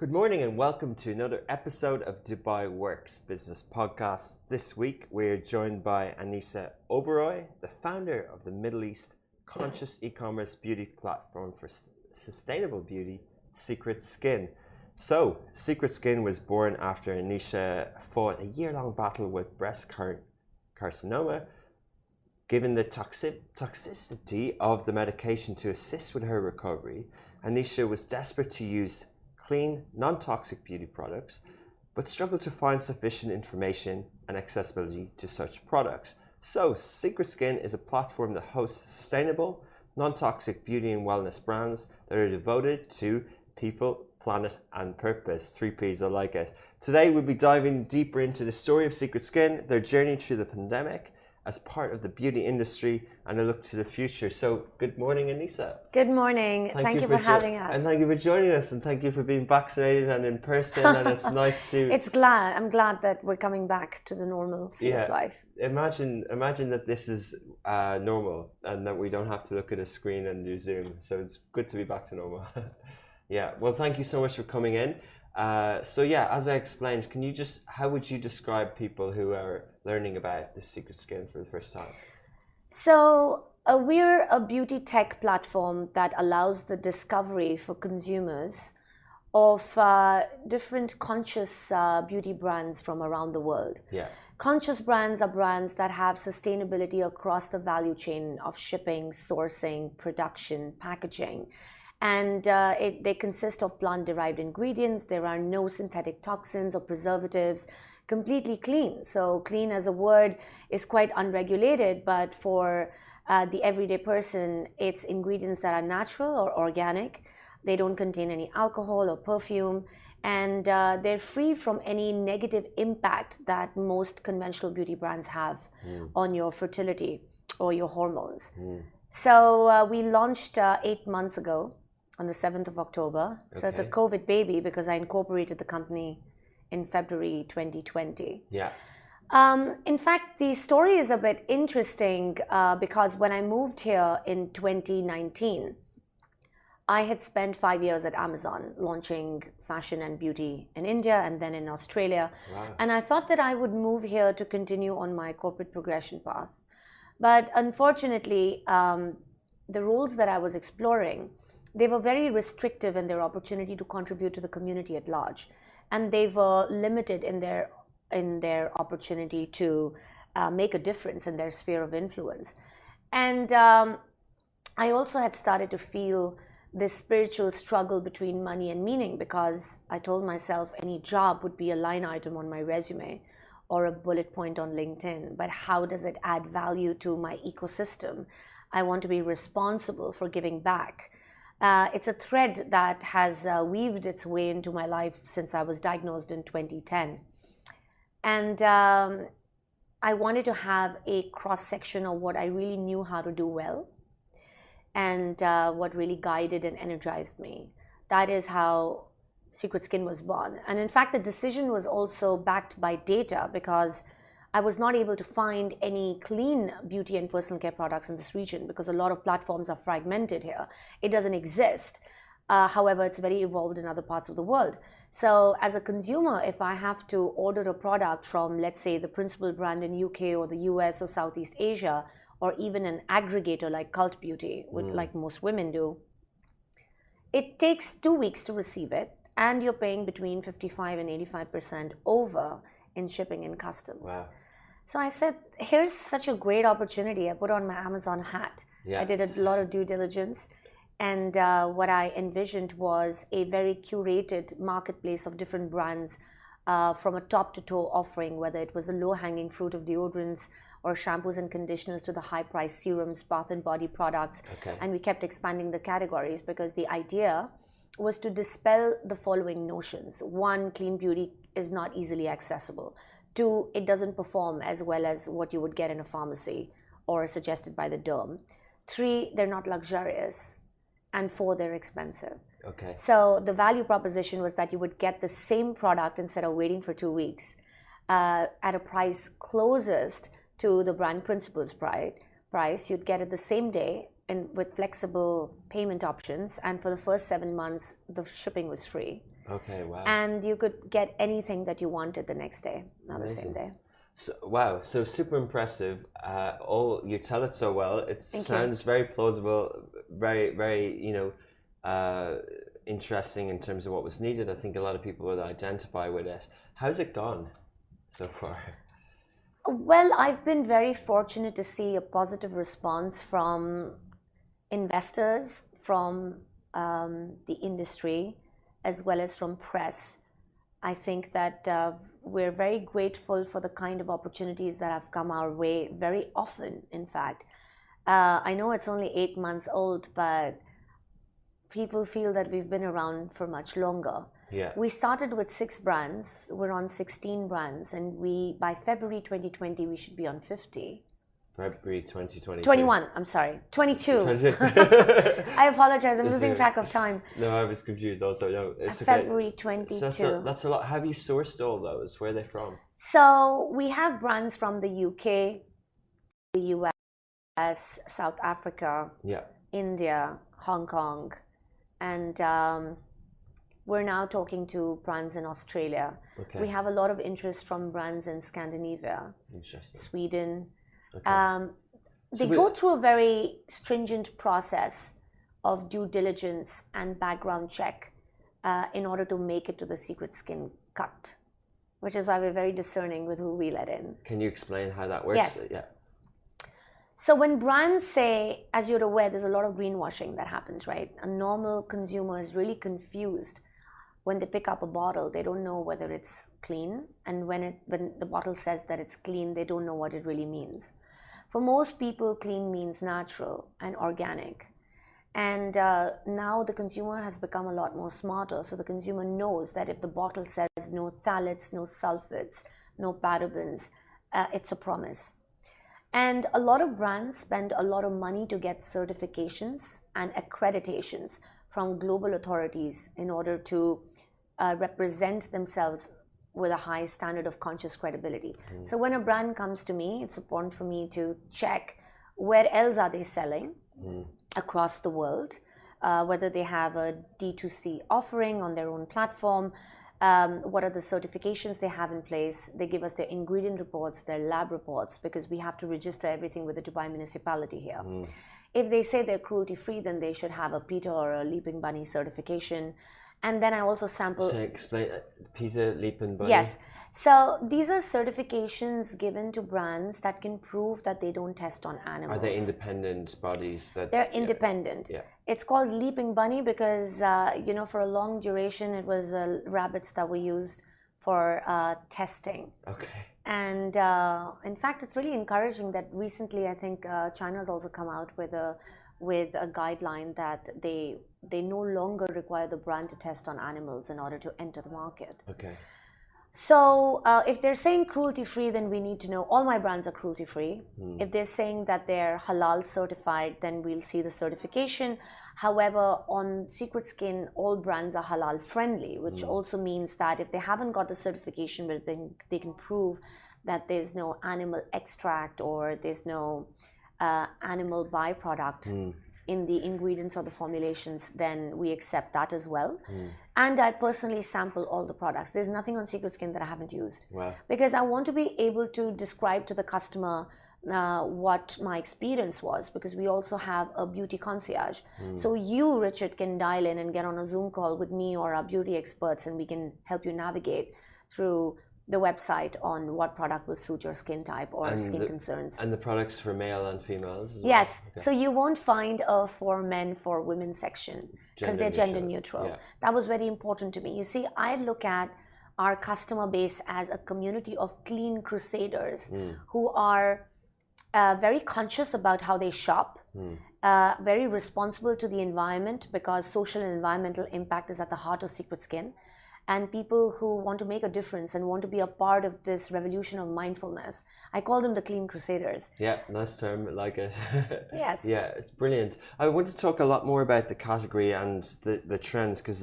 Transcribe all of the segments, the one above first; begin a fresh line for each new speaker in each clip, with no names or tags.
Good morning and welcome to another episode of Dubai Works Business Podcast. This week we're joined by Anisha Oberoi, the founder of the Middle East conscious e-commerce beauty platform for sustainable beauty, Secret Skin. So, Secret Skin was born after Anisha fought a year-long battle with breast carcinoma. Given the toxicity of the medication to assist with her recovery, Anisha was desperate to use clean, non-toxic beauty products, but struggled to find sufficient information and accessibility to such products. So, Secret Skin is a platform that hosts sustainable, non-toxic beauty and wellness brands that are devoted to people, planet, and purpose. 3 Ps, I like it. Today, we'll be diving deeper into the story of Secret Skin, their journey through the pandemic, as part of the beauty industry and a look to the future. So, good morning, Anisha.
Good morning. Thank you for having us.
And thank you for joining us, and thank you for being vaccinated and in person. And it's nice to.
I'm glad that we're coming back to the normalcy of life.
Imagine that this is normal and that we don't have to look at a screen and do Zoom. So it's good to be back to normal. Yeah. Well, thank you so much for coming in. As I explained, how would you describe people who are learning about the Secret Skin for the first time?
So we're a beauty tech platform that allows the discovery for consumers of different conscious beauty brands from around the world.
Yeah.
Conscious brands are brands that have sustainability across the value chain of shipping, sourcing, production, packaging. And they consist of plant-derived ingredients. There are no synthetic toxins or preservatives, completely clean. So clean as a word is quite unregulated, but for the everyday person, it's ingredients that are natural or organic. They don't contain any alcohol or perfume, and they're free from any negative impact that most conventional beauty brands have on your fertility or your hormones. So we launched 8 months ago, on the 7th of October. Okay. So it's a COVID baby because I incorporated the company in February 2020.
Yeah.
In fact, the story is a bit interesting because when I moved here in 2019, I had spent 5 years at Amazon launching fashion and beauty in India and then in Australia.
Wow.
And I thought that I would move here to continue on my corporate progression path. But unfortunately, the roles that I was exploring, they were very restrictive in their opportunity to contribute to the community at large, and they were limited in their opportunity to make a difference in their sphere of influence. And I also had started to feel this spiritual struggle between money and meaning, because I told myself any job would be a line item on my resume or a bullet point on LinkedIn, but how does it add value to my ecosystem? I want to be responsible for giving back. It's a thread that has weaved its way into my life since I was diagnosed in 2010. And I wanted to have a cross-section of what I really knew how to do well and what really guided and energized me. That is how Secret Skin was born. And in fact, the decision was also backed by data, because I was not able to find any clean beauty and personal care products in this region because a lot of platforms are fragmented here. It doesn't exist. However, it's very evolved in other parts of the world. So as a consumer, if I have to order a product from, let's say, the principal brand in UK or the US or Southeast Asia, or even an aggregator like Cult Beauty, like most women do, it takes 2 weeks to receive it, and you're paying between 55 and 85% over in shipping and customs.
Wow.
So I said, here's such a great opportunity. I put on my Amazon hat.
Yeah.
I did a lot of due diligence. And what I envisioned was a very curated marketplace of different brands from a top to toe offering, whether it was the low hanging fruit of deodorants or shampoos and conditioners to the high priced serums, bath and body products.
Okay.
And we kept expanding the categories because the idea was to dispel the following notions. 1, clean beauty is not easily accessible. 2, it doesn't perform as well as what you would get in a pharmacy or suggested by the derm. 3, they're not luxurious. And 4, they're expensive.
Okay.
So the value proposition was that you would get the same product instead of waiting for 2 weeks at a price closest to the brand principal's price. You'd get it the same day and with flexible payment options. And for the first 7 months, the shipping was free.
Okay, wow.
And you could get anything that you wanted the next day, not the same day.
So, wow, so super impressive. You tell it so well. It sounds very plausible, very, interesting in terms of what was needed. I think a lot of people would identify with it. How's it gone so far?
Well, I've been very fortunate to see a positive response from investors, from the industry, as well as from press. I think that we're very grateful for the kind of opportunities that have come our way very often, in fact. I know it's only 8 months old, but people feel that we've been around for much longer.
Yeah.
We started with 6 brands. We're on 16 brands, and by February 2020, we should be on 50.
February 2022.
21, I'm sorry. 22.
22.
I apologize, I'm losing track of time.
No, I was confused also. No, it's okay.
February 22.
So that's a lot. Have you sourced all those? Where are they from?
So we have brands from the UK, the US, South Africa, India, Hong Kong, and we're now talking to brands in Australia. Okay. We have a lot of interest from brands in Scandinavia, Sweden. Okay. They go through a very stringent process of due diligence and background check in order to make it to the secret skin cut, which is why we're very discerning with who we let in.
Can you explain how that works?
Yes. Yeah. So when brands say, as you're aware, there's a lot of greenwashing that happens, right? A normal consumer is really confused when they pick up a bottle. They don't know whether it's clean, and when the bottle says that it's clean, they don't know what it really means. For most people, clean means natural and organic. And now the consumer has become a lot more smarter. So the consumer knows that if the bottle says no phthalates, no sulfates, no parabens, it's a promise. And a lot of brands spend a lot of money to get certifications and accreditations from global authorities in order to represent themselves with a high standard of conscious credibility. So when a brand comes to me, it's important for me to check where else are they selling across the world, whether they have a D2C offering on their own platform, what are the certifications they have in place. They give us their ingredient reports, their lab reports, because we have to register everything with the Dubai municipality here. If they say they're cruelty-free, then they should have a PETA or a Leaping Bunny certification. And then I also sample...
So explain, PETA, Leaping Bunny?
Yes. So these are certifications given to brands that can prove that they don't test on animals.
Are they independent bodies?
They're independent. Yeah. It's called Leaping Bunny because, for a long duration, it was rabbits that were used for testing. Okay. And in fact, it's really encouraging that recently, I think China has also come out with a guideline that they no longer require the brand to test on animals in order to enter the market. Okay. So if they're saying cruelty-free, then we need to know all my brands are cruelty-free. If they're saying that they're halal certified, then we'll see the certification. However, on Secret Skin, all brands are halal friendly, which also means that if they haven't got the certification, but they can prove that there's no animal extract or there's no animal byproduct in the ingredients or the formulations, then we accept that as well. And I personally sample all the products. There's nothing on Secret Skin that I haven't used. Wow. Because I want to be able to describe to the customer what my experience was, because we also have a beauty concierge. So you, Richard, can dial in and get on a Zoom call with me or our beauty experts, and we can help you navigate through the website on what product will suit your skin type or skin concerns.
And the products for male and females as well?
Yes. Okay. So you won't find a for men, for women section because they're gender neutral. Yeah. That was very important to me. You see, I look at our customer base as a community of clean crusaders who are very conscious about how they shop, very responsible to the environment, because social and environmental impact is at the heart of Secret Skin. And people who want to make a difference and want to be a part of this revolution of mindfulness. I call them the Clean Crusaders.
Yeah, nice term, I like it.
Yes.
Yeah, it's brilliant. I want to talk a lot more about the category and the trends, because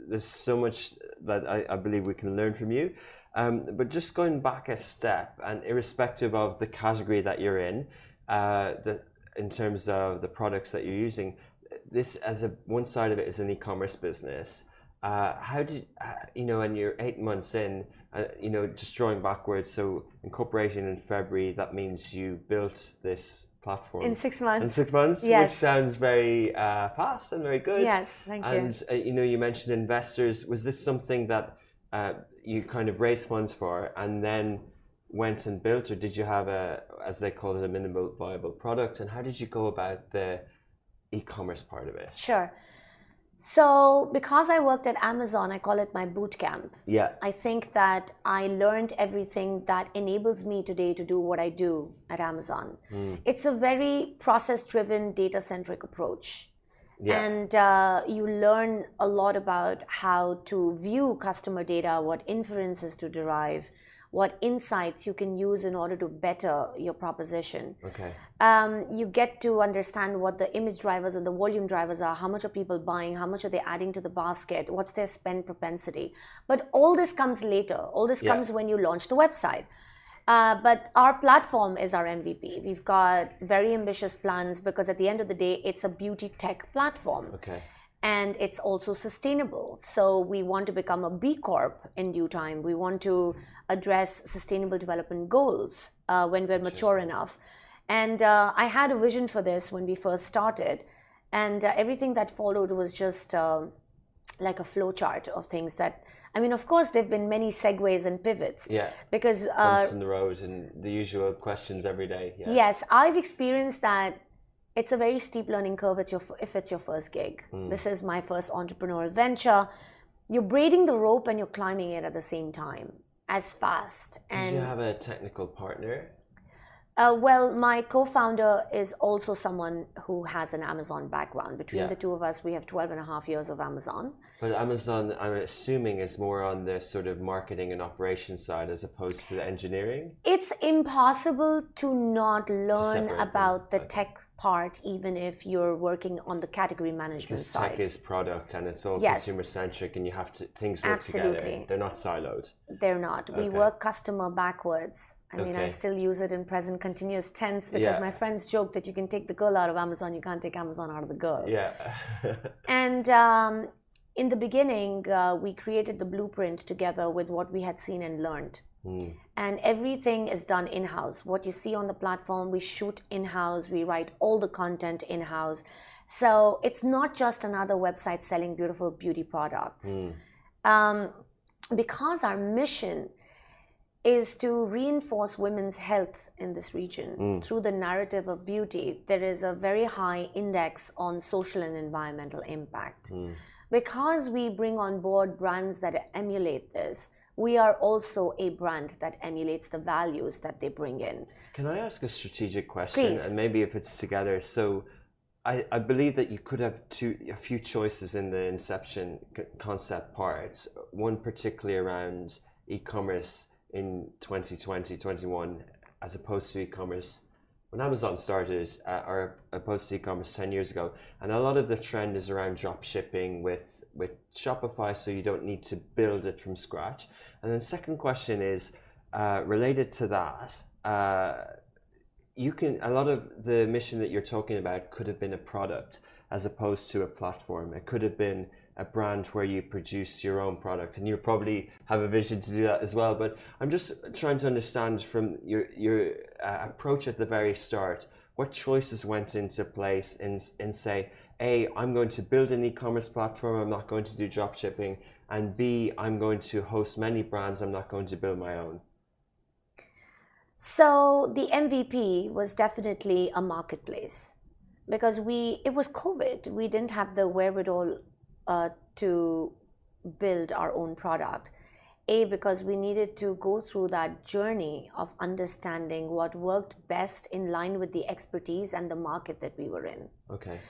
there's so much that I believe we can learn from you. But just going back a step, and irrespective of the category that you're in terms of the products that you're using, this one side of it is an e-commerce business. how did and you're 8 months in, just drawing backwards. So incorporation in February, that means you built this platform
in 6 months.
In 6 months,
yes.
Which sounds very fast and very good.
Yes, thank you.
And you mentioned investors. Was this something that you kind of raised funds for and then went and built, or did you have as they call it, a minimal viable product? And how did you go about the e-commerce part of it?
Sure. So because I worked at Amazon, I call it my boot camp.
Yeah.
I think that I learned everything that enables me today to do what I do at Amazon. It's a very process-driven, data-centric approach. Yeah. And you learn a lot about how to view customer data, what inferences to derive, what insights you can use in order to better your proposition.
Okay.
You get to understand what the image drivers and the volume drivers are, how much are people buying, how much are they adding to the basket, what's their spend propensity. But all this comes later. All this comes when you launch the website. But our platform is our MVP. We've got very ambitious plans because at the end of the day, it's a beauty tech platform.
Okay.
And it's also sustainable. So we want to become a B Corp in due time. We want to address sustainable development goals when we're mature enough. And I had a vision for this when we first started. And everything that followed was just like a flow chart of things that, I mean, of course, there have been many segues and pivots.
Yeah.
Because
bumps in the road and the usual questions every day. Yeah.
Yes, I've experienced that. It's a very steep learning curve if it's your first gig. This is my first entrepreneurial venture. You're braiding the rope and you're climbing it at the same time, as fast.
Did you have a technical partner?
Well, my co-founder is also someone who has an Amazon background. Between the two of us, we have 12 and a half years of Amazon.
But Amazon, I'm assuming, is more on the sort of marketing and operations side as opposed to the engineering?
It's impossible to not learn about the tech part, even if you're working on the category management side.
Because tech is product and it's all consumer-centric and you have to, things work together. They're not siloed.
They're not. We work customer backwards. I mean, I still use it in present continuous tense because my friends joke that you can take the girl out of Amazon, you can't take Amazon out of the girl.
Yeah.
And in the beginning, we created the blueprint together with what we had seen and learned. And everything is done in-house. What you see on the platform, we shoot in-house, we write all the content in-house. So it's not just another website selling beautiful beauty products. Because our mission is to reinforce women's health in this region through the narrative of beauty. There is a very high index on social and environmental impact. Because we bring on board brands that emulate this, we are also a brand that emulates the values that they bring in.
Can I ask a strategic question?
Please.
And maybe if it's together. So I believe that you could have a few choices in the inception concept part. One particularly around e-commerce in 2020, 21, as opposed to e-commerce when Amazon started, or opposed to e-commerce 10 years ago. And a lot of the trend is around drop shipping with Shopify, so you don't need to build it from scratch. And then second question is related to that. A lot of the mission that you're talking about could have been a product as opposed to a platform. It could have been a brand where you produce your own product, and you probably have a vision to do that as well. But I'm just trying to understand from your approach at the very start, what choices went into place in say, A, I'm going to build an e-commerce platform, I'm not going to do drop shipping, and B, I'm going to host many brands, I'm not going to build my own.
So the MVP was definitely a marketplace because it was COVID. We didn't have the wherewithal to build our own product. A, because we needed to go through that journey of understanding what worked best in line with the expertise and the market that we were in.
Okay.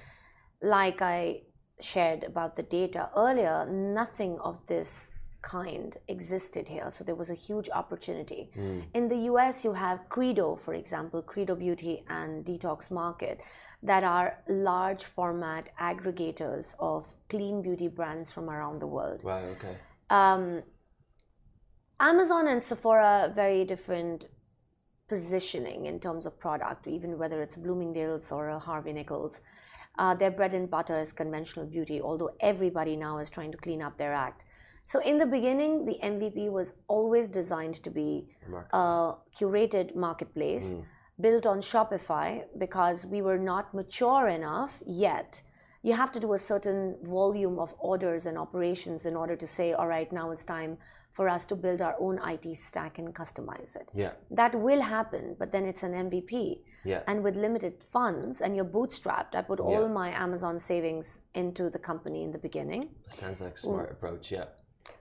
Like I shared about the data earlier, nothing of this kind existed here. So there was a huge opportunity. In the US, you have Credo, for example, Credo Beauty and Detox Market, that are large format aggregators of clean beauty brands from around the world.
Wow, okay.
Amazon and Sephora, very different positioning in terms of product, even whether it's Bloomingdale's or a Harvey Nichols. Their bread and butter is conventional beauty, although everybody now is trying to clean up their act. So in the beginning, the MVP was always designed to be a curated marketplace built on Shopify, because we were not mature enough yet. You have to do a certain volume of orders and operations in order to say, all right, now it's time for us to build our own IT stack and customize it.
Yeah.
That will happen, but then it's an MVP.
Yeah.
And with limited funds, and you're bootstrapped. I put all my Amazon savings into the company in the beginning.
Sounds like a smart approach, yeah.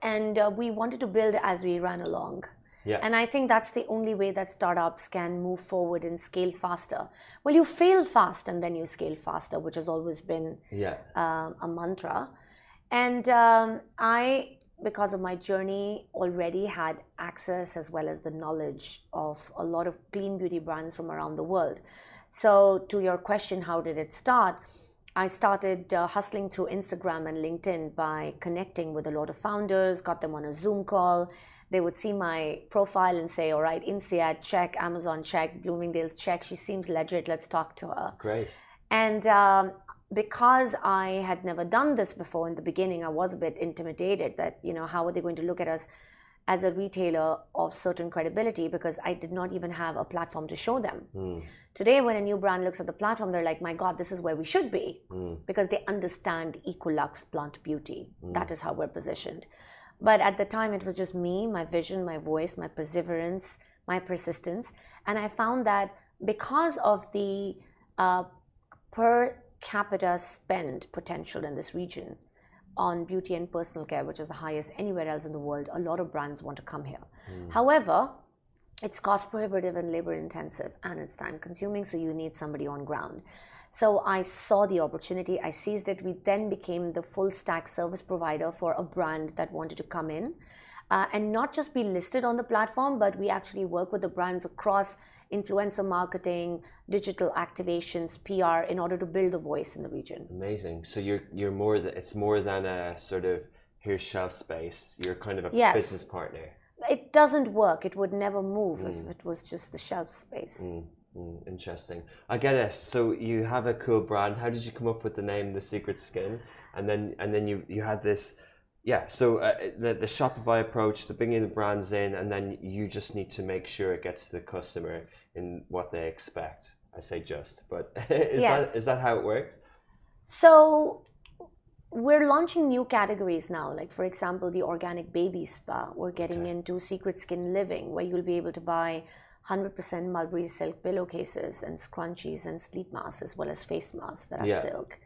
And we wanted to build as we ran along.
Yeah.
And I think that's the only way that startups can move forward and scale faster. Well, you fail fast and then you scale faster, which has always been a mantra. And I, because of my journey, already had access as well as the knowledge of a lot of clean beauty brands from around the world. So to your question, how did it start? I started hustling through Instagram and LinkedIn by connecting with a lot of founders, got them on a Zoom call. They would see my profile and say, all right, INSEAD, check, Amazon, check, Bloomingdale's, check. She seems legit. Let's talk to her.
Great.
And because I had never done this before in the beginning, I was a bit intimidated that, how are they going to look at us as a retailer of certain credibility, because I did not even have a platform to show them. Today, when a new brand looks at the platform, they're like, my God, this is where we should be, because they understand Ecolux plant beauty. That is how we're positioned. But at the time, it was just me, my vision, my voice, my perseverance, my persistence. And I found that because of the per capita spend potential in this region on beauty and personal care, which is the highest anywhere else in the world, a lot of brands want to come here. However, it's cost prohibitive and labor intensive, and it's time consuming, so you need somebody on ground. So I saw the opportunity, I seized it. We then became the full stack service provider for a brand that wanted to come in and not just be listed on the platform, but we actually work with the brands across influencer marketing, digital activations, PR, in order to build a voice in the region.
Amazing. So you're more it's more than a sort of here's shelf space. You're kind of a business partner.
It doesn't work. It would never move if it was just the shelf space.
Interesting. I get it. So you have a cool brand. How did you come up with the name The Secret Skin? And then you had this. Yeah, so the Shopify approach, the bringing the brands in, and then you just need to make sure it gets to the customer in what they expect. I say just, but is that how it worked?
So we're launching new categories now. Like, for example, the organic baby spa. We're getting into Secret Skin Living, where you'll be able to buy 100% mulberry silk pillowcases and scrunchies and sleep masks, as well as face masks that are silk.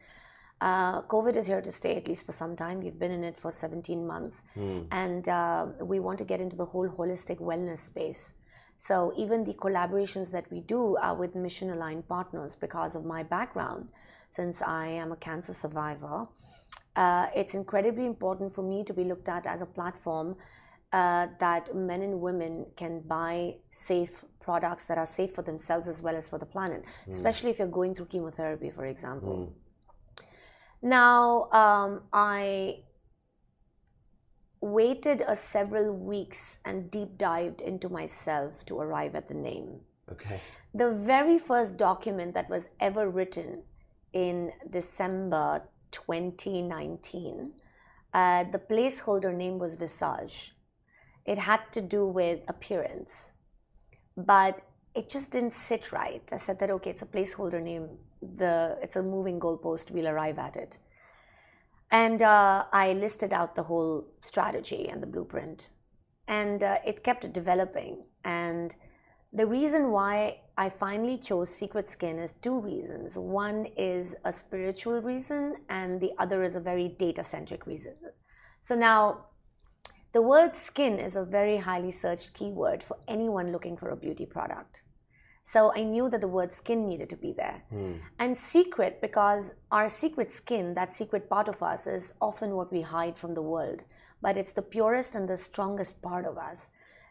COVID is here to stay, at least for some time. We've been in it for 17 months. And we want to get into the whole holistic wellness space. So even the collaborations that we do are with mission-aligned partners. Because of my background, since I am a cancer survivor, it's incredibly important for me to be looked at as a platform that men and women can buy safe products that are safe for themselves as well as for the planet, especially if you're going through chemotherapy, for example. Now, I waited several weeks and deep dived into myself to arrive at the name.
Okay.
The very first document that was ever written in December 2019, the placeholder name was Visage. It had to do with appearance, but it just didn't sit right. I said that, okay, it's a placeholder name. It's a moving goalpost, we'll arrive at it. And I listed out the whole strategy and the blueprint. And it kept developing. And the reason why I finally chose Secret Skin is two reasons. One is a spiritual reason, and the other is a very data-centric reason. So now, the word skin is a very highly searched keyword for anyone looking for a beauty product. So I knew that the word skin needed to be there. And secret, because our secret skin, that secret part of us, is often what we hide from the world. But it's the purest and the strongest part of us.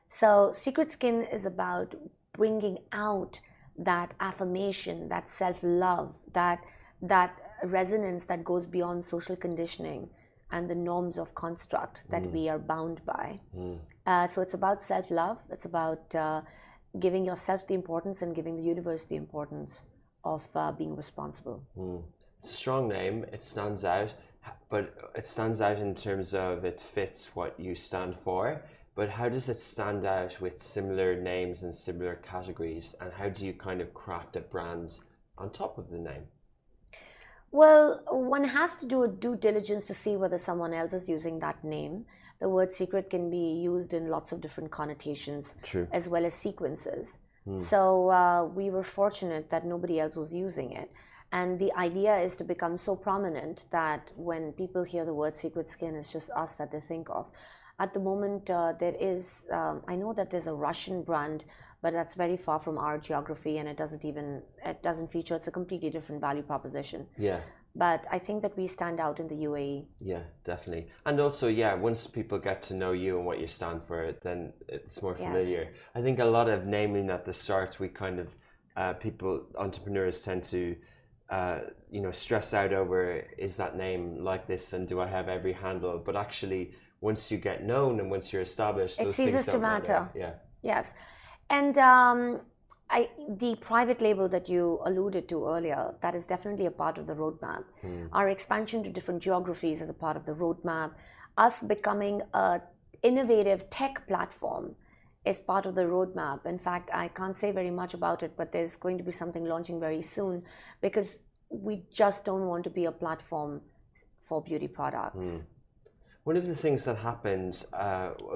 So Secret Skin is about bringing out that affirmation, that self-love, that resonance that goes beyond social conditioning and the norms of construct that we are bound by. So it's about self-love. It's about giving yourself the importance and giving the universe the importance of being responsible.
strong name. It stands out, but it stands out in terms of it fits what you stand for. But how does it stand out with similar names and similar categories? And how do you kind of craft a brand on top of the name?
Well, one has to do a due diligence to see whether someone else is using that name. The word secret can be used in lots of different connotations,
True.
as well as sequences. So we were fortunate that nobody else was using it. And the idea is to become so prominent that when people hear the word secret skin, it's just us that they think of. At the moment, I know that there's a Russian brand, but that's very far from our geography, and it doesn't feature. It's a completely different value proposition.
Yeah.
But I think that we stand out in the UAE.
Yeah, definitely. And also, yeah, once people get to know you and what you stand for, then it's more familiar. Yes. I think a lot of naming at the start, we kind of, entrepreneurs tend to, stress out over, is that name like this and do I have every handle? But actually, once you get known and once you're established,
it ceases to matter.
Yeah.
Yes. And the private label that you alluded to earlier, that is definitely a part of the roadmap. Our expansion to different geographies is a part of the roadmap. Us becoming an innovative tech platform is part of the roadmap. In fact, I can't say very much about it, but there's going to be something launching very soon because we just don't want to be a platform for beauty products.
One of the things that happened,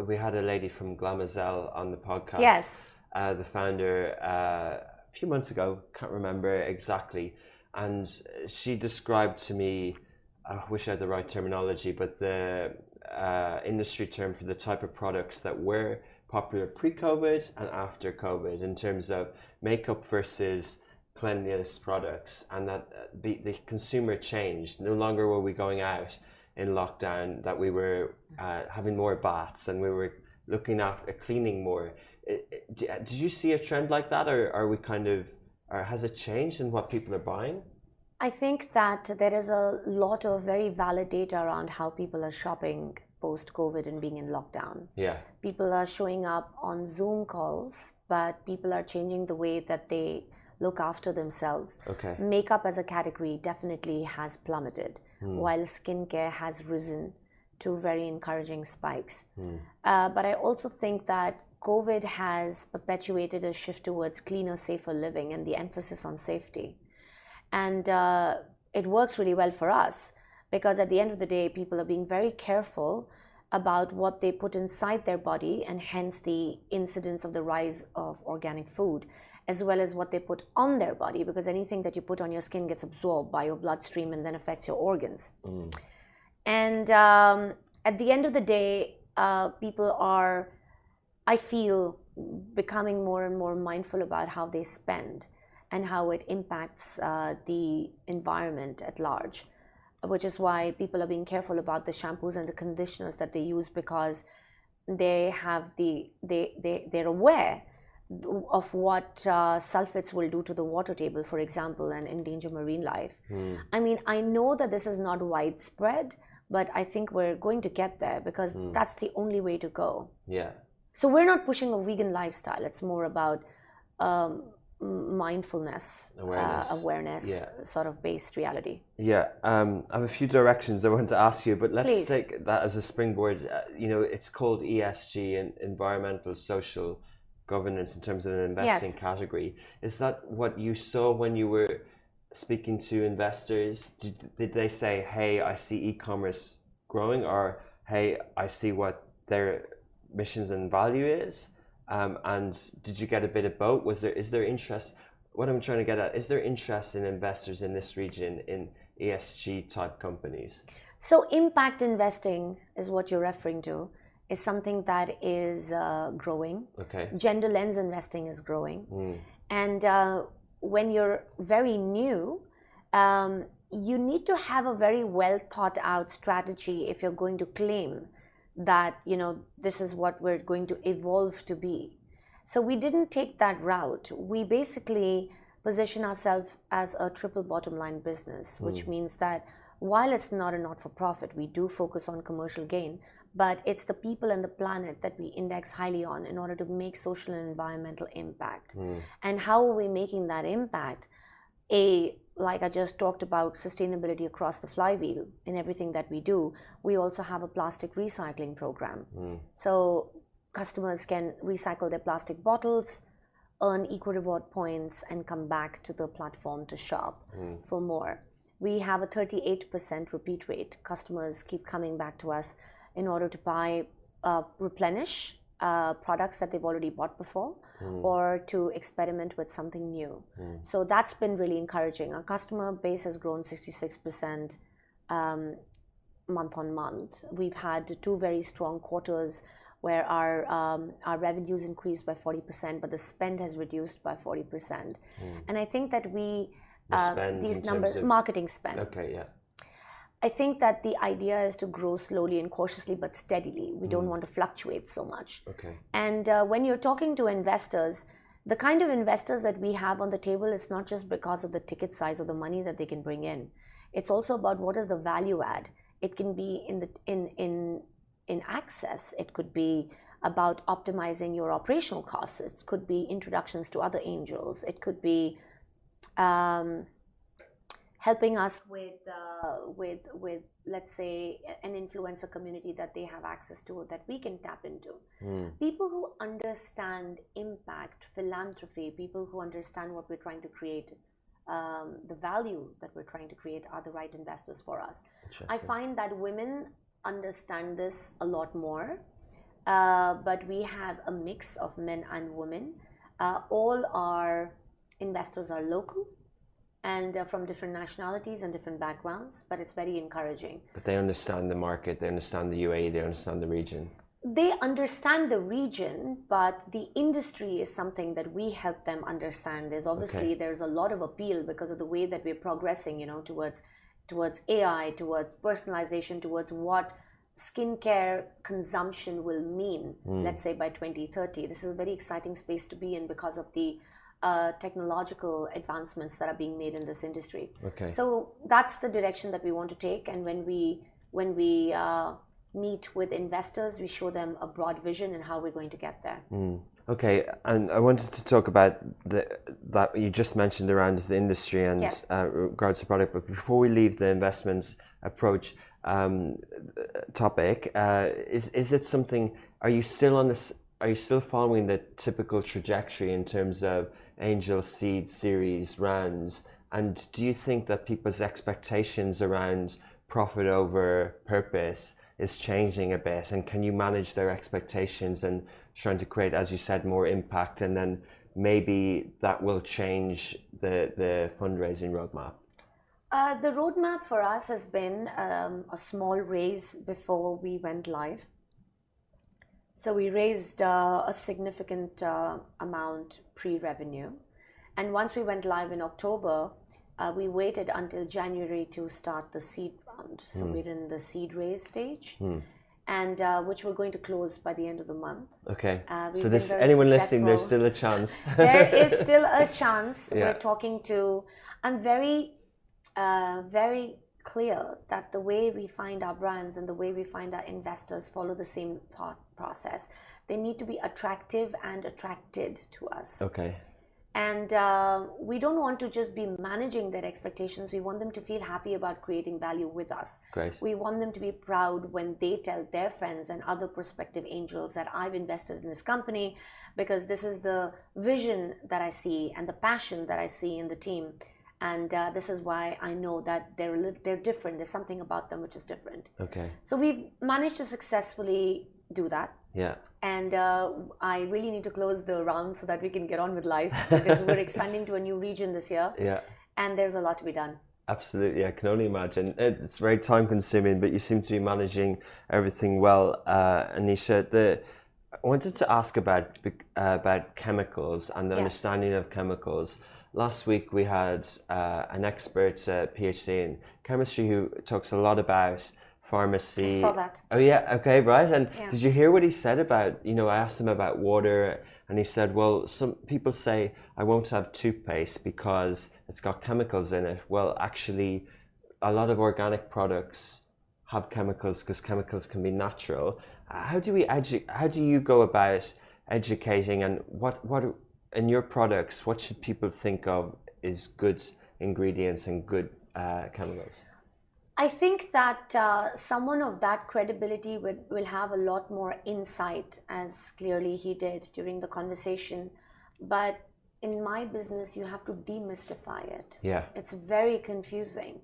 we had a lady from Glamazelle on the podcast.
Yes.
The founder a few months ago, can't remember exactly, and she described to me, I wish I had the right terminology, but the industry term for the type of products that were popular pre-COVID and after COVID in terms of makeup versus cleanliness products, and that the consumer changed. No longer were we going out in lockdown, that we were having more baths and we were looking after cleaning more. Did you see a trend like that, or are we or has it changed in what people are buying?
I think that there is a lot of very valid data around how people are shopping post-COVID and being in lockdown.
Yeah.
People are showing up on Zoom calls, but people are changing the way that they look after themselves.
Okay.
Makeup as a category definitely has plummeted, while skincare has risen to very encouraging spikes. But I also think that COVID has perpetuated a shift towards cleaner, safer living and the emphasis on safety. And it works really well for us because at the end of the day, people are being very careful about what they put inside their body, and hence the incidence of the rise of organic food, as well as what they put on their body, because anything that you put on your skin gets absorbed by your bloodstream and then affects your organs. And at the end of the day, people are, I feel, becoming more and more mindful about how they spend and how it impacts the environment at large, which is why people are being careful about the shampoos and the conditioners that they use, because they're aware of what sulfates will do to the water table, for example, and endanger marine life. I mean, I know that this is not widespread, but I think we're going to get there because that's the only way to go.
Yeah. So
we're not pushing a vegan lifestyle. It's more about mindfulness, awareness, yeah, sort of based reality.
Yeah, I have a few directions I want to ask you, but let's take that as a springboard. It's called ESG, and environmental, social governance, in terms of an investing category. Is that what you saw when you were speaking to investors? Did they say, hey, I see e-commerce growing, or hey, I see what their missions and value is? And did you get a bit of both? Is there interest? What I'm trying to get at, is there interest in investors in this region in ESG type companies?
So impact investing is what you're referring to, is something that is growing.
Okay.
Gender lens investing is growing. And when you're very new, you need to have a very well thought out strategy if you're going to claim that, this is what we're going to evolve to be. So we didn't take that route. We basically position ourselves as a triple bottom line business, which means that while it's not a not-for-profit, we do focus on commercial gain, but it's the people and the planet that we index highly on in order to make social and environmental impact. And how are we making that impact? like I just talked about sustainability across the flywheel in everything that we do, we also have a plastic recycling program. So customers can recycle their plastic bottles, earn eco reward points, and come back to the platform to shop for more. We have a 38% repeat rate. Customers keep coming back to us in order to buy, replenish products that they've already bought before, or to experiment with something new. So that's been really encouraging. Our customer base has grown 66% month on month. We've had 2 very strong quarters where our revenues increased by 40%, but the spend has reduced by 40%. And I think that these numbers, marketing spend.
Okay, yeah.
I think that the idea is to grow slowly and cautiously but steadily. We don't want to fluctuate so much.
Okay.
And when you're talking to investors, the kind of investors that we have on the table is not just because of the ticket size or the money that they can bring in. It's also about what is the value add. It can be in access. It could be about optimizing your operational costs. It could be introductions to other angels. It could be helping us with let's say an influencer community that they have access to that we can tap into. People who understand impact, philanthropy, people who understand what we're trying to create, the value that we're trying to create are the right investors for us. I find that women understand this a lot more, but we have a mix of men and women. All our investors are local and from different nationalities and different backgrounds, but it's very encouraging.
But they understand the market, they understand the UAE, they understand the region.
They understand the region, but the industry is something that we help them understand. There's obviously there's a lot of appeal because of the way that we're progressing, towards AI, towards personalization, towards what skincare consumption will mean, let's say by 2030. This is a very exciting space to be in because of the technological advancements that are being made in this industry. So that's the direction that we want to take. And when we meet with investors, we show them a broad vision and how we're going to get there.
Okay, and I wanted to talk about that you just mentioned around the industry and regards to product. But before we leave the investments approach topic, is it something? Are you still on this? Are you still following the typical trajectory in terms of angel, seed, series, rounds? And do you think that people's expectations around profit over purpose is changing a bit? And can you manage their expectations and trying to create, as you said, more impact? And then maybe that will change the fundraising roadmap?
The roadmap for us has been a small raise before we went live. So we raised a significant amount pre-revenue. And once we went live in October, we waited until January to start the seed round. So we're in the seed raise stage, and which we're going to close by the end of the month.
Okay. So there's anyone listening, there's still a chance.
There is still a chance. We're talking to, I'm very, very clear that the way we find our brands and the way we find our investors follow the same thought process. They need to be attractive and attracted to us.
Okay.
And we don't want to just be managing their expectations. We want them to feel happy about creating value with us.
Great.
We want them to be proud when they tell their friends and other prospective angels that I've invested in this company because this is the vision that I see and the passion that I see in the team. And this is why I know that they're different. There's something about them which is different.
Okay.
So we've managed to successfully do that.
Yeah.
And I really need to close the round so that we can get on with life because we're expanding to a new region this year. Yeah. And there's a lot to be done.
Absolutely, I can only imagine. It's very time consuming, but you seem to be managing everything well, Anisha. I wanted to ask about chemicals and the understanding of chemicals. Last week we had an expert, PhD in chemistry, who talks a lot about pharmacy.
I saw that.
Oh yeah, okay, right. And did you hear what he said about, I asked him about water, and he said, well, some people say I won't have toothpaste because it's got chemicals in it. Well, actually, a lot of organic products have chemicals because chemicals can be natural. How do you go about educating, and what in your products, what should people think of is good ingredients and good chemicals?
I think that someone of that credibility will have a lot more insight, as clearly he did during the conversation. But in my business, you have to demystify it.
Yeah.
It's very confusing.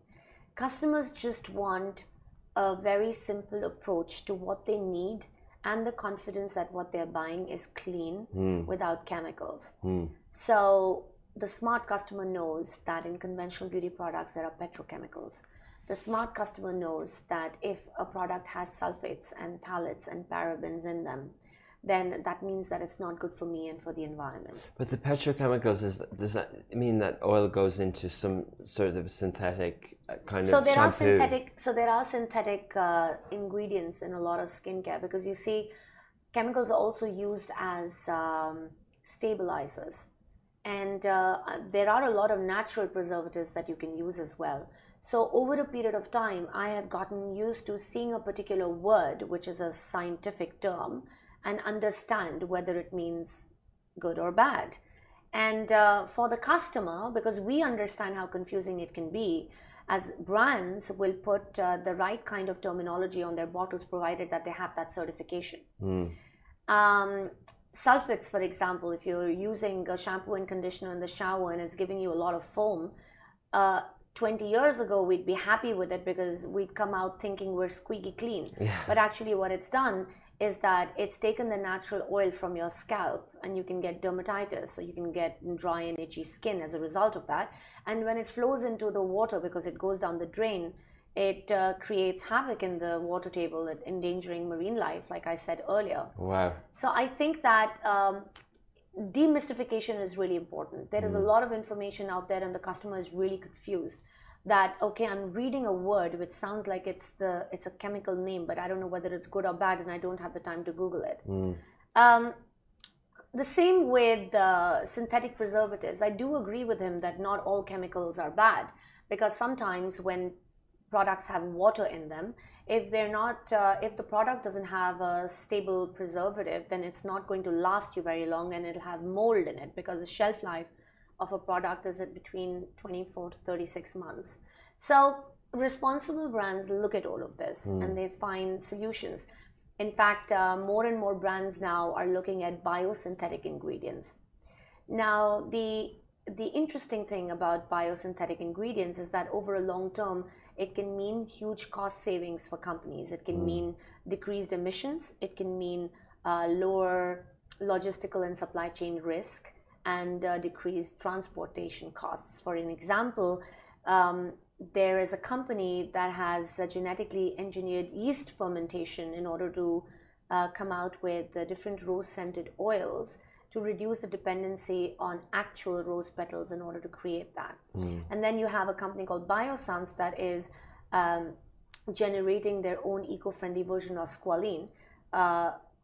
Customers just want a very simple approach to what they need and the confidence that what they're buying is clean without chemicals. So the smart customer knows that in conventional beauty products, there are petrochemicals. The smart customer knows that if a product has sulfates and phthalates and parabens in them, then that means that it's not good for me and for the environment.
But the petrochemicals, does that mean that oil goes into some sort of synthetic kind of shampoo?
There are synthetic ingredients in a lot of skincare, because you see, chemicals are also used as stabilizers. And there are a lot of natural preservatives that you can use as well. So over a period of time, I have gotten used to seeing a particular word, which is a scientific term, and understand whether it means good or bad. And for the customer, because we understand how confusing it can be, as brands will put the right kind of terminology on their bottles, provided that they have that certification. Sulfates, for example, if you're using a shampoo and conditioner in the shower and it's giving you a lot of foam, 20 years ago, we'd be happy with it because we'd come out thinking we're squeaky clean. Yeah. But actually what it's done is that it's taken the natural oil from your scalp, and you can get dermatitis, so you can get dry and itchy skin as a result of that. And when it flows into the water, because it goes down the drain, it creates havoc in the water table, endangering marine life, like I said earlier.
Wow.
So I think that demystification is really important. There is a lot of information out there, and the customer is really confused that, okay, I'm reading a word which sounds like it's a chemical name, but I don't know whether it's good or bad, and I don't have the time to Google it. The same with synthetic preservatives. I do agree with him that not all chemicals are bad, because sometimes when products have water in them, if the product doesn't have a stable preservative, then it's not going to last you very long, and it'll have mold in it, because the shelf life of a product is at between 24 to 36 months. So responsible brands look at all of this and they find solutions. In fact, more and more brands now are looking at biosynthetic ingredients. Now, the interesting thing about biosynthetic ingredients is that over a long term, it can mean huge cost savings for companies. It can mean decreased emissions. It can mean lower logistical and supply chain risk, and decreased transportation costs. For an example, there is a company that has genetically engineered yeast fermentation in order to come out with different rose-scented oils to reduce the dependency on actual rose petals in order to create that. And then you have a company called Biossance that is generating their own eco-friendly version of squalene,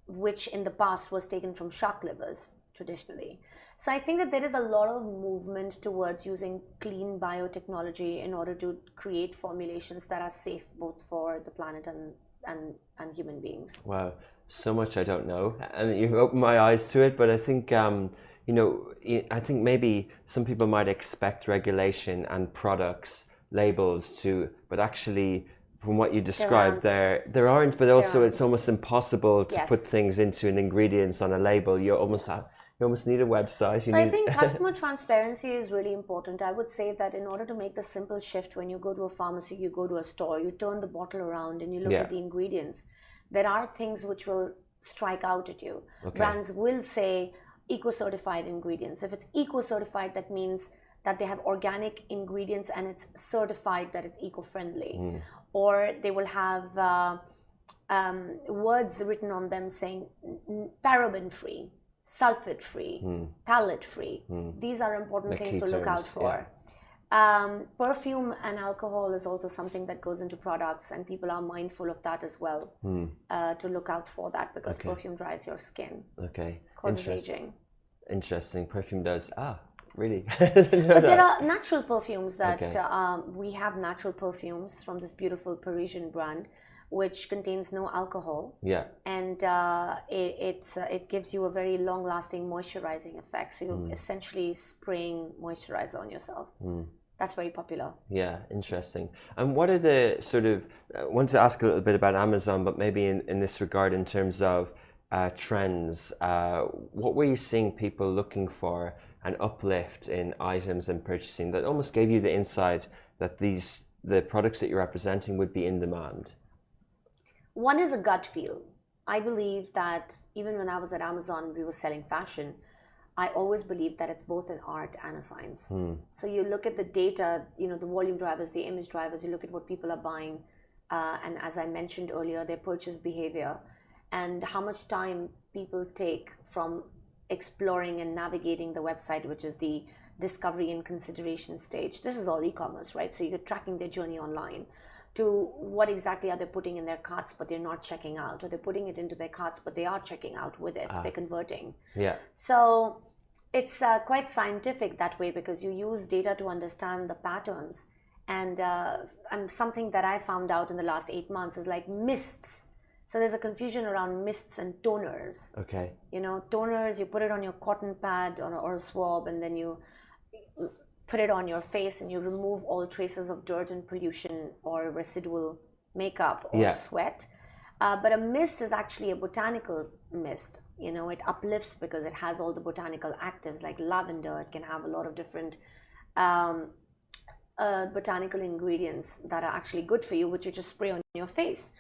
which in the past was taken from shark livers traditionally. So I think that there is a lot of movement towards using clean biotechnology in order to create formulations that are safe both for the planet and human beings.
Wow, so much I don't know, and you've opened my eyes to it. But I think I think maybe some people might expect regulation and products labels to, but actually, from what you described, there aren't. But also, it's almost impossible to put things into an ingredients on a label. You almost need a website.
I think customer transparency is really important. I would say that in order to make the simple shift, when you go to a pharmacy, you go to a store, you turn the bottle around and you look at the ingredients, there are things which will strike out at you. Okay. Brands will say eco-certified ingredients. If it's eco-certified, that means that they have organic ingredients and it's certified that it's eco-friendly. Or they will have words written on them saying paraben-free, sulfate-free, phthalate-free. These are important things to look out for. Perfume and alcohol is also something that goes into products, and people are mindful of that as well, to look out for that, because perfume dries your skin. Causes aging.
Interesting. Perfume does. Really?
But there are natural perfumes that we have natural perfumes from this beautiful Parisian brand, which contains no alcohol. Yeah. And it gives you a very long-lasting moisturizing effect. So you're essentially spraying moisturizer on yourself. That's very popular.
Yeah, interesting. And what are the sort of, I want to ask a little bit about Amazon, but maybe in this regard, in terms of trends, what were you seeing people looking for an uplift in items and purchasing that almost gave you the insight that the products that you're representing would be in demand?
One is a gut feel. I believe that even when I was at Amazon, we were selling fashion. I always believe that it's both an art and a science. So you look at the data, the volume drivers, the image drivers, you look at what people are buying, and as I mentioned earlier, their purchase behavior, and how much time people take from exploring and navigating the website, which is the discovery and consideration stage. This is all e-commerce, right? So you're tracking their journey online to what exactly are they putting in their carts but they're not checking out, or they're putting it into their carts but they are checking out with it, they're converting.
Yeah.
So it's quite scientific that way, because you use data to understand the patterns. And something that I found out in the last 8 months is like mists. So there's a confusion around mists and toners.
Okay.
Toners, you put it on your cotton pad or a swab, and then you put it on your face and you remove all traces of dirt and pollution or residual makeup or sweat. But a mist is actually a botanical mist. It uplifts because it has all the botanical actives like lavender. It can have a lot of different botanical ingredients that are actually good for you, which you just spray on your face.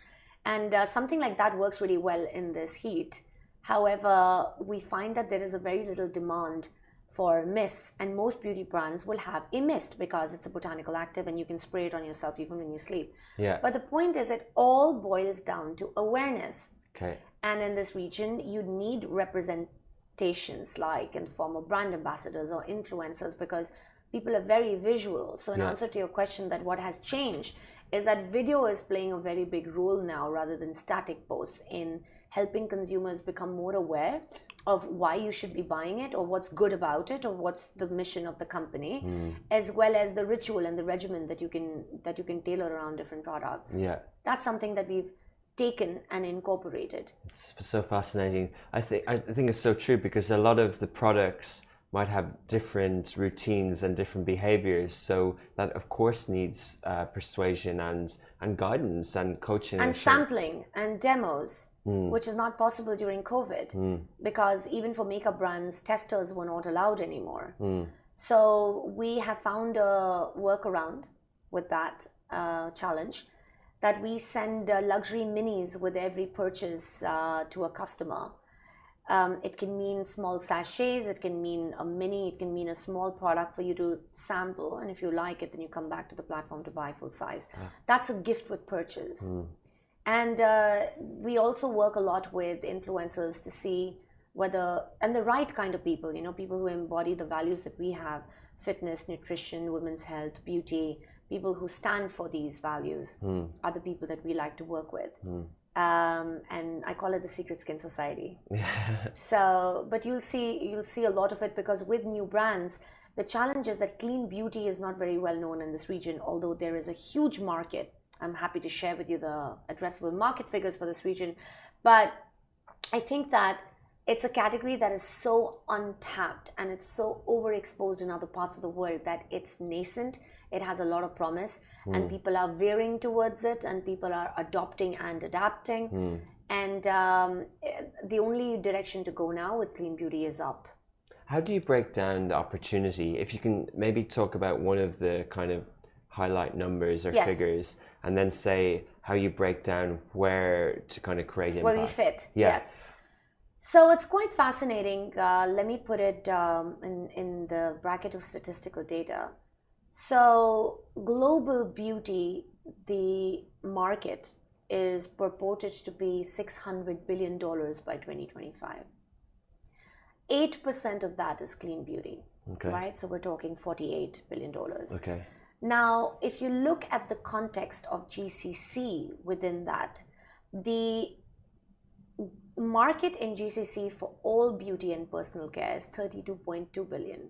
And something like that works really well in this heat. However, we find that there is a very little demand for mists, and most beauty brands will have a mist because it's a botanical active and you can spray it on yourself even when you sleep.
Yeah.
But the point is, it all boils down to awareness.
Okay.
And in this region, you need representations like in the form of brand ambassadors or influencers, because people are very visual. So in answer to your question, that what has changed is that video is playing a very big role now rather than static posts in helping consumers become more aware of why you should be buying it, or what's good about it, or what's the mission of the company, as well as the ritual and the regimen that you can tailor around different products.
Yeah.
That's something that we've taken and incorporated.
It's so fascinating. I think it's so true, because a lot of the products might have different routines and different behaviors, so that of course needs persuasion and guidance and coaching
and sampling and demos, which is not possible during COVID, because even for makeup brands, testers were not allowed anymore. So we have found a workaround with that challenge, that we send luxury minis with every purchase to a customer. It can mean small sachets, it can mean a mini, it can mean a small product for you to sample, and if you like it, then you come back to the platform to buy full size. That's a gift with purchase. And we also work a lot with influencers to see whether, and the right kind of people, people who embody the values that we have: fitness, nutrition, women's health, beauty. People who stand for these values are the people that we like to work with. And I call it the Secret Skin Society. So, but you'll see a lot of it, because with new brands, the challenge is that clean beauty is not very well known in this region, although there is a huge market. I'm happy to share with you the addressable market figures for this region. But I think that it's a category that is so untapped and it's so overexposed in other parts of the world that it's nascent. It has a lot of promise, and people are veering towards it, and people are adopting and adapting. And the only direction to go now with clean beauty is up.
How do you break down the opportunity? If you can maybe talk about one of the kind of highlight numbers or figures, and then say how you break down where to kind of create impact.
Where we fit, yes. So it's quite fascinating. Let me put it in the bracket of statistical data. So global beauty, the market is purported to be $600 billion by 2025. 8% of that is clean beauty, right? So we're talking $48 billion.
Okay.
Now, if you look at the context of GCC within that, the market in GCC for all beauty and personal care is $32.2 billion.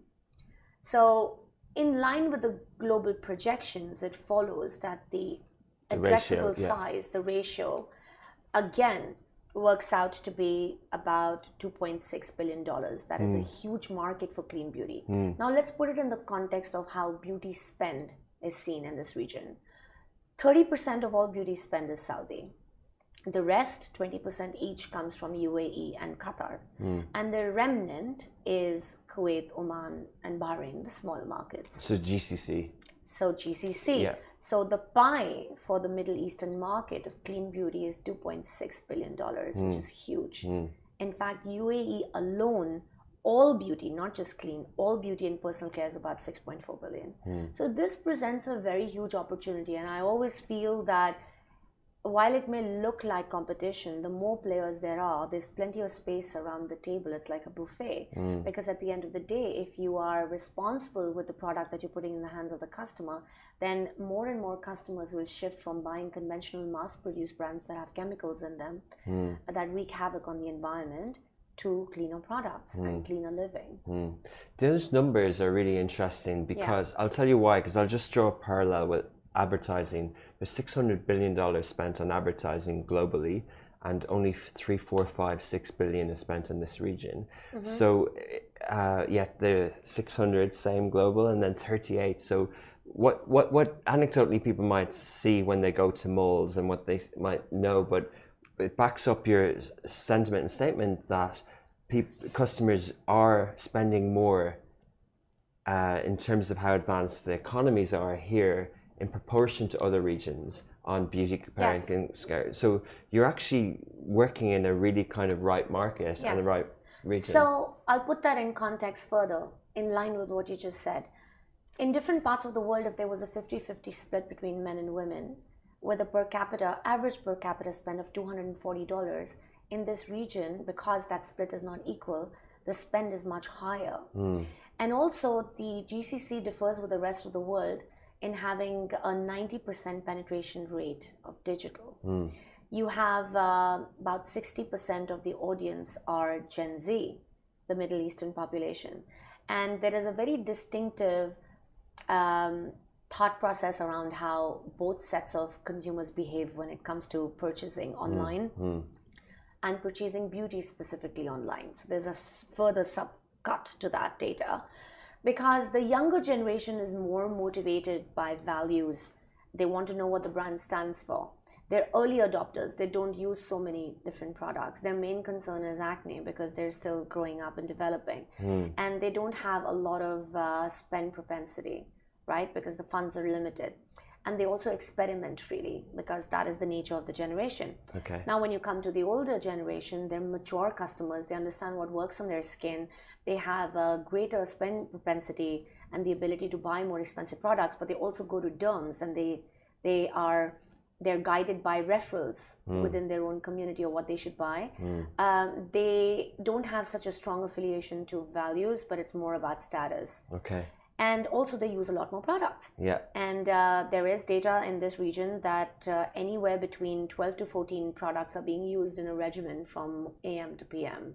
So in line with the global projections, it follows that the addressable size, the ratio, again, works out to be about $2.6 billion. That is a huge market for clean beauty. Now let's put it in the context of how beauty spend is seen in this region. 30% of all beauty spend is Saudi. The rest, 20% each, comes from UAE and Qatar. And the remnant is Kuwait, Oman, and Bahrain, the smaller markets.
So GCC.
So GCC.
Yeah.
So the pie for the Middle Eastern market of clean beauty is $2.6 billion, which is huge. In fact, UAE alone, all beauty, not just clean, all beauty and personal care is about 6.4 billion. So this presents a very huge opportunity. And I always feel that while it may look like competition, the more players there are, there's plenty of space around the table. It's like a buffet. Because at the end of the day, if you are responsible with the product that you're putting in the hands of the customer, then more and more customers will shift from buying conventional mass-produced brands that have chemicals in them that wreak havoc on the environment to cleaner products and cleaner living.
Those numbers are really interesting because I'll tell you why, because I'll just draw a parallel with advertising. There's $600 billion spent on advertising globally, and only 3, 4, 5, 6 billion is spent in this region. So yet the 600 same global, and then 38. So what anecdotally people might see when they go to malls and what they might know, but it backs up your sentiment and statement that customers are spending more in terms of how advanced the economies are here in proportion to other regions on beauty parenting care. So you're actually working in a really kind of right market and the right region.
So I'll put that in context further, in line with what you just said. In different parts of the world, if there was a 50-50 split between men and women, with a average per capita spend of $240, in this region, because that split is not equal, the spend is much higher. And also the GCC differs with the rest of the world in having a 90% penetration rate of digital. You have about 60% of the audience are Gen Z, the Middle Eastern population. And there is a very distinctive thought process around how both sets of consumers behave when it comes to purchasing online and purchasing beauty specifically online. So there's a further subcut to that data. Because the younger generation is more motivated by values. They want to know what the brand stands for. They're early adopters. They don't use so many different products. Their main concern is acne because they're still growing up and developing. And they don't have a lot of spend propensity, right? Because the funds are limited. And they also experiment freely because that is the nature of the generation. Now, when you come to the older generation, they're mature customers. They understand what works on their skin. They have a greater spend propensity and the ability to buy more expensive products, but they also go to derms and they're guided by referrals within their own community of what they should buy. They don't have such a strong affiliation to values, but it's more about status. And also they use a lot more products. And there is data in this region that anywhere between 12 to 14 products are being used in a regimen from AM to PM.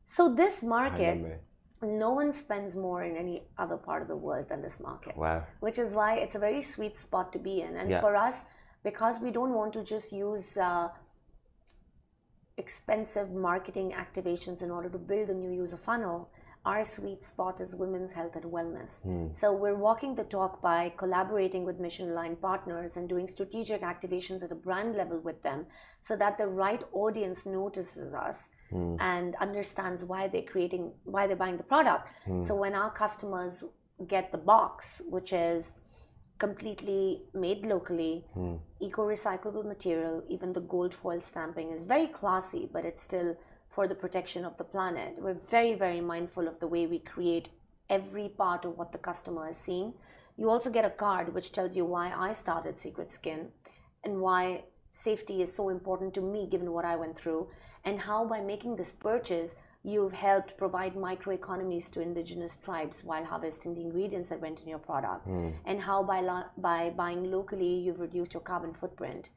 So this market, no one spends more in any other part of the world than this market. Which is why it's a very sweet spot to be in. And for us, because we don't want to just use expensive marketing activations in order to build a new user funnel, our sweet spot is women's health and wellness. So we're walking the talk by collaborating with mission-aligned partners and doing strategic activations at a brand level with them so that the right audience notices us and understands why they're buying the product. So when our customers get the box, which is completely made locally, eco-recyclable material, even the gold foil stamping is very classy, but it's still for the protection of the planet. We're very, very mindful of the way we create every part of what the customer is seeing. You also get a card which tells you why I started Secret Skin and why safety is so important to me given what I went through, and how by making this purchase you've helped provide microeconomies to indigenous tribes while harvesting the ingredients that went in your product, and how by buying locally you've reduced your carbon footprint.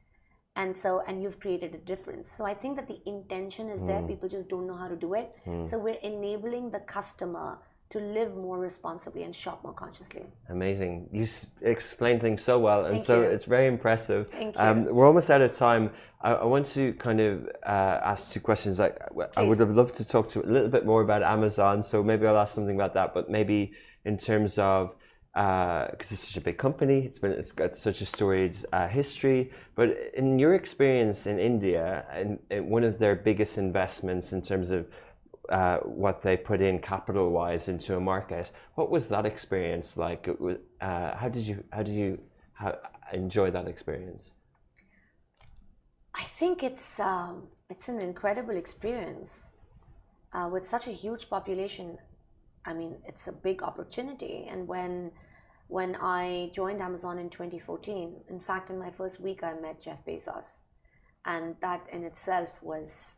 And you've created a difference. So I think that the intention is there. People just don't know how to do it. So we're enabling the customer to live more responsibly and shop more consciously.
Amazing. You explain things so well, and
Thank
so
you.
it's very impressive.
Thank you.
We're almost out of time. I want to kind of ask two questions. I would have loved to talk to a little bit more about Amazon, so maybe I'll ask something about that, but maybe in terms of, because it's such a big company, it's got such a storied history, but in your experience in India, and one of their biggest investments in terms of what they put in capital-wise into a market, what was that experience like? How did you enjoy that experience?
I think it's an incredible experience with such a huge population. I mean, it's a big opportunity. And when I joined Amazon in 2014, in fact, in my first week, I met Jeff Bezos, and that in itself was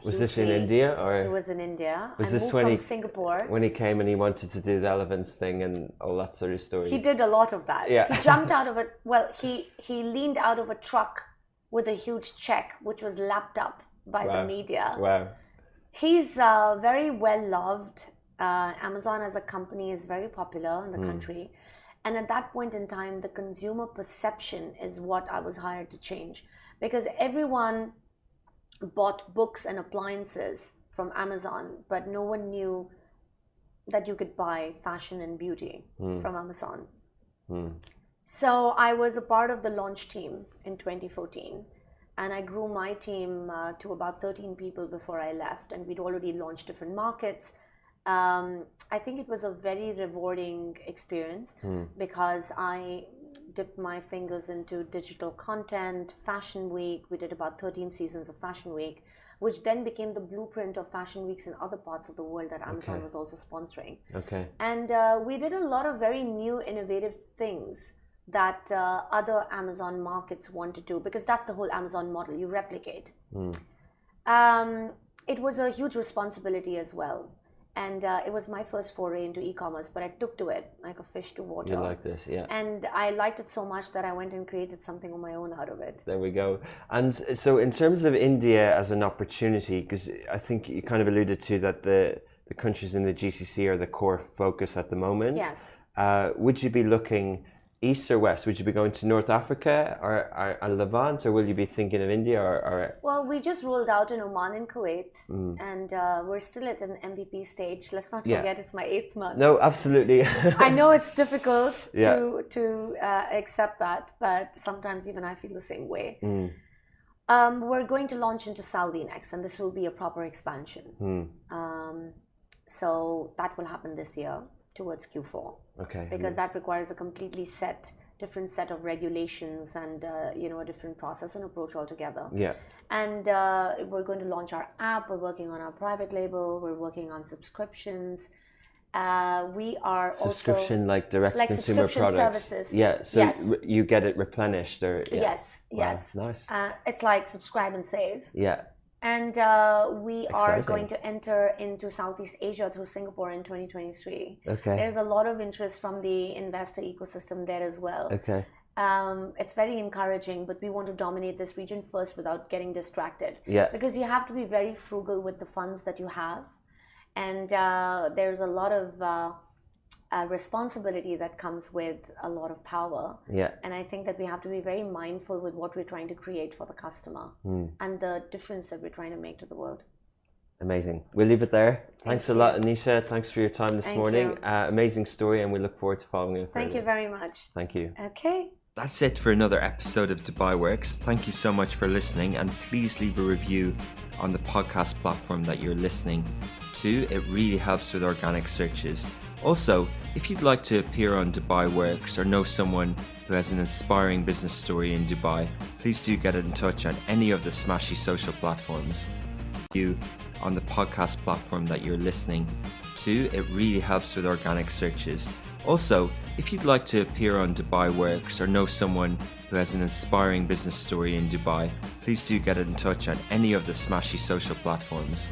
Was this in India, or
it was in India?
was
I
this
moved
when
from
he
Singapore?
when he came and he wanted to do the elephants thing and all that sort of story?
He did a lot of that.
Yeah.
He jumped out of it. Well, he leaned out of a truck with a huge check, which was lapped up by the media.
Wow.
He's very well loved. Amazon as a company is very popular in the country. And at that point in time, the consumer perception is what I was hired to change. Because everyone bought books and appliances from Amazon, but no one knew that you could buy fashion and beauty from Amazon. So I was a part of the launch team in 2014. And I grew my team to about 13 people before I left. And we'd already launched different markets. I think it was a very rewarding experience because I dipped my fingers into digital content, Fashion Week. We did about 13 seasons of Fashion Week, which then became the blueprint of Fashion Weeks in other parts of the world that Amazon was also sponsoring.
Okay.
And we did a lot of very new, innovative things that other Amazon markets want to do, because that's the whole Amazon model, you replicate. It was a huge responsibility as well. And it was my first foray into e-commerce, but I took to it like a fish to water.
You liked it, yeah.
And I liked it so much that I went and created something on my own out of it.
There we go. And so in terms of India as an opportunity, because I think you kind of alluded to that the countries in the GCC are the core focus at the moment.
Yes.
Would you be looking east or west? Would you be going to North Africa or Levant, or will you be thinking of India? Or
Well, we just rolled out in Oman and Kuwait, and we're still at an MVP stage. Let's not forget it's my 8th month.
No, absolutely.
I know it's difficult to accept that, but sometimes even I feel the same way. We're going to launch into Saudi next, and this will be a proper expansion. So that will happen this year towards Q4.
Okay.
Because that requires a completely different set of regulations and a different process and approach altogether.
Yeah.
And we're going to launch our app. We're working on our private label. We're working on subscriptions. We are
subscription, like direct consumer products.
Services.
Yeah. So you get it replenished, or
yes.
Nice.
It's like subscribe and save.
Yeah.
And we are going to enter into Southeast Asia through Singapore in 2023.
Okay.
There's a lot of interest from the investor ecosystem there as well.
Okay.
It's very encouraging, but we want to dominate this region first without getting distracted.
Yeah.
Because you have to be very frugal with the funds that you have. And there's a lot of responsibility that comes with a lot of power.
Yeah.
And I think that we have to be very mindful with what we're trying to create for the customer and the difference that we're trying to make to the world.
Amazing. We'll leave it there. Thanks a lot, Anisha. Thanks for your time this morning. Amazing story, and we look forward to following it further.
Thank you very much.
Thank you.
Okay.
That's it for another episode of Dubai Works. Thank you so much for listening, and please leave a review on the podcast platform that you're listening to. It really helps with organic searches. Also, if you'd like to appear on Dubai Works or know someone who has an inspiring business story in Dubai, please do get in touch on any of the smashy social platforms. You on the podcast platform that you're listening to. It really helps with organic searches. Also, if you'd like to appear on Dubai Works or know someone who has an inspiring business story in Dubai, please do get in touch on any of the smashy social platforms.